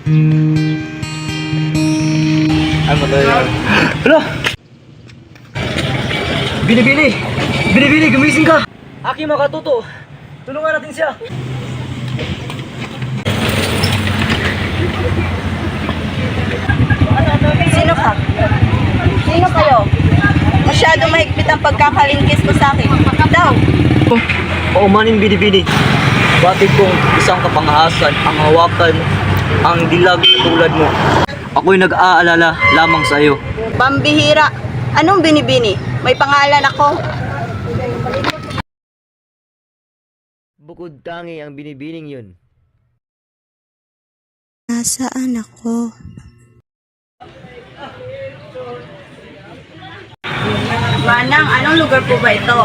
Ano ba tayo? Hala! Binibini! Binibini, gumising ka! Aking makatuto! Tulungan natin siya! Sino ka? Sino kayo? Masyado mahigpit ang pagkakalingkis mo sa akin. Daw! Paumanin binibini! Batid kong isang kapangahasan ang hawakan ang dilag na tulad mo. Ako'y nag-aalala lamang sa iyo. Pambihira! Anong binibini? May pangalan ako. Bukod tangi ang binibining yun. Nasaan ako? Manang, anong lugar po ba ito?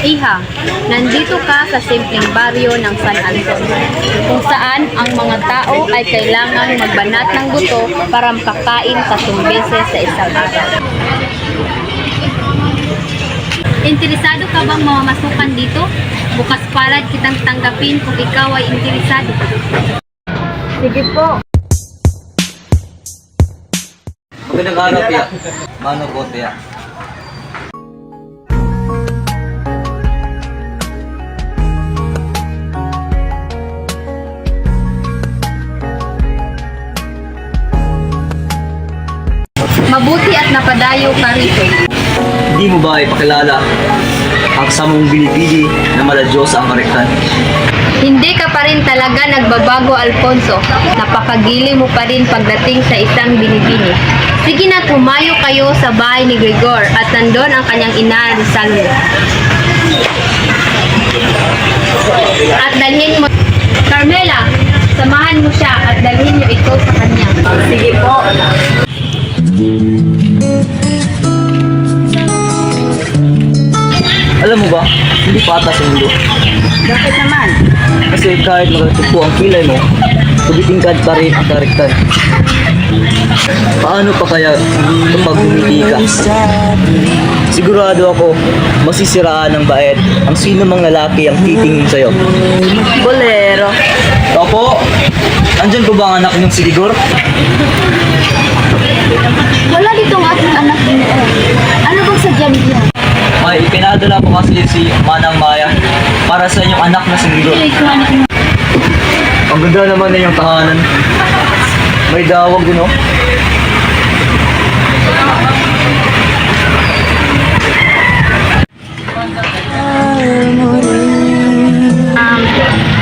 Iha, nandito ka sa simpleng baryo ng San Antonio, kung saan ang mga tao ay kailangan magbanat ng buto para makakain 3 beses sa isang araw. Interesado ka bang mamamasukan dito? Bukas palad kitang tanggapin kung ikaw ay interesado. Sige po. Magandang araw, Pia. Mano po, Pia. Mabuti at napadayo ka rito. Hindi mo ba ipakilala ang samong binibini na maladyosa ang karektan? Hindi ka pa rin talaga nagbabago, Alfonso. Napakagili mo pa rin pagdating sa isang binibini. Sige na, tumayo kayo sa bahay ni Gregor at nandun ang kanyang ina, Rosalmo. At dalhin mo, Carmela, samahan mo siya at dalhin niyo ito sa kanya. Sige po. Alam mo ba, hindi patas ang mundo. Bakit naman? Kasi kahit magatupo ang kilay mo, tubitingkad pa rin ang karektan. Paano pa kaya kapag humiti ka? Sigurado ako, masisiraan ng bait ang sino mang lalaki ang titingin sa'yo. Bolero. Opo, andyan po ba ang anak niyong si Ligor? Wala ditong ating anak din. Ano bang sadya niya? May ipinadala po kasi si Manang Maya para sa inyong anak na si Ligor. Ang ganda naman na yung tahanan. May dawag din, oh.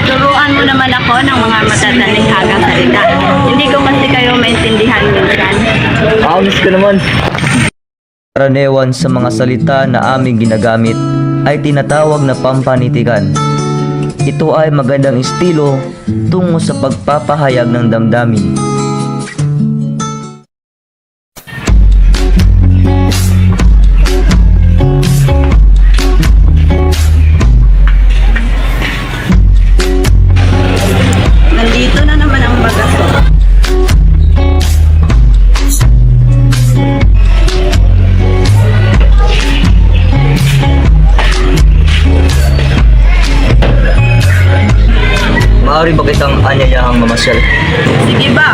Turuan mo naman ako ng mga matatalikhagang salita. Hindi ko kasi kayo maintindihan minsan. Amis ka naman. Karaniwan sa mga salita na aming ginagamit ay tinatawag na pampanitikan. Ito ay magandang estilo tungo sa pagpapahayag ng damdamin. Nandito na naman ang bagaso. Maaari ba kitang anyayahang mamasyal? Sige ba?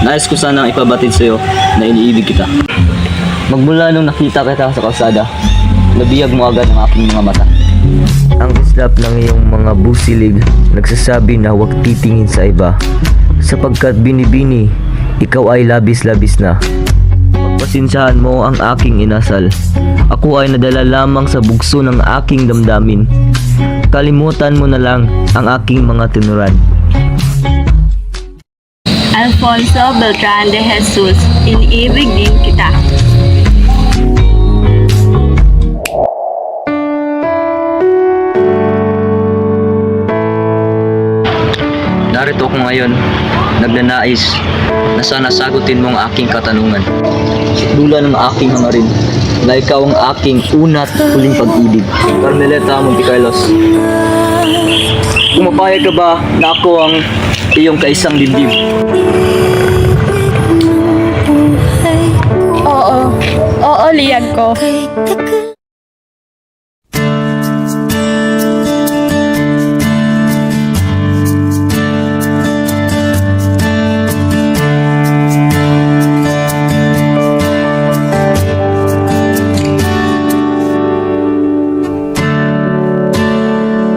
Nais ko sanang ipabatid sa'yo na iniibig kita. Magmula nung nakita kita sa kalsada, nabiyag mo agad ang aking mga mata. Ang islap ng iyong mga busilig nagsasabi na huwag titingin sa iba, sapagkat binibini, ikaw ay labis-labis na. Pagpasensyahan mo ang aking inasal. Ako ay nadala lamang sa bugso ng aking damdamin. Kalimutan mo na lang ang aking mga tinuran. Alfonso Beltran de Jesus, iniibig din kita. Narito ako ngayon, nagnanais na sana sagutin mo ang aking katanungan. Dula ng aking hangarin na ikaw ang aking una at huling pag-ibig. Carmelita Monticarlos, pumapayag ka ba na ako ang iyong kaisang dibdib? Oo, liyag ko.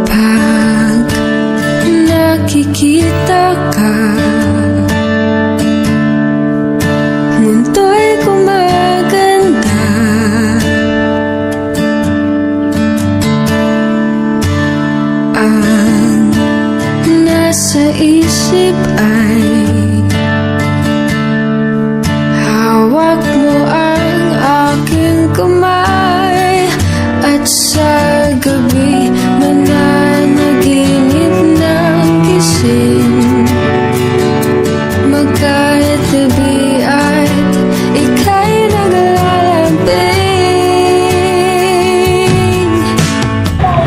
Pag nakikita ka, mundo'y gumaganda. Ang nasa isip ay hawak mo ang aking kamay, at sa gabi mananaginip ng gising, magkatabi at ika'y naglalambing.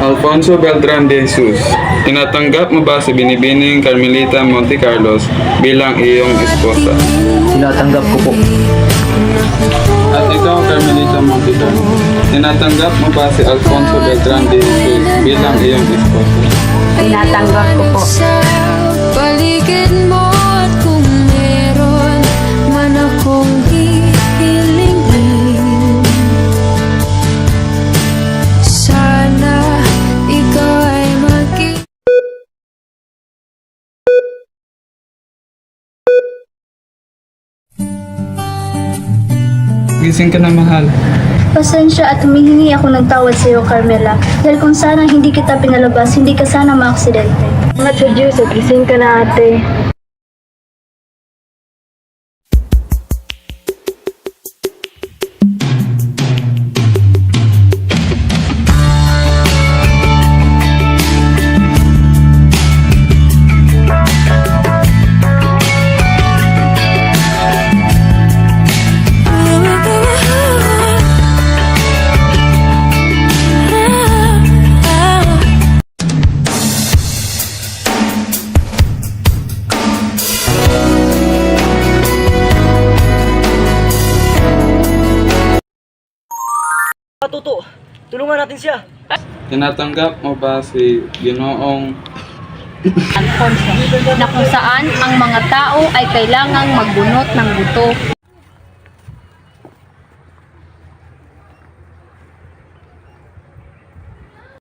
Alfonso Beltran de Jesus, tinatanggap mo ba si Binibining Carmelita Monticarlos bilang iyong esposa? Tinatanggap ko po. At ikaw, Carmelita Monticarlos, tinatanggap mo ba si Alfonso Beltran de Jesus bilang iyong esposa? Tinatanggap ko po. Sa paligid mo, at kung meron man akong hihilingin, sana ikaw ay Gising ka na, mahal. Pasensya at humihingi ako ng tawad sa iyo, Carmela. Dahil kung sana hindi kita pinalabas, hindi ka sana maaksidente. Salamat sa Diyos at gising ka na, ate. Tuto, tulungan natin siya. Tinatanggap mo ba si Ginoong Alfonso, na kung saan ang mga tao ay kailangang magbunot ng buto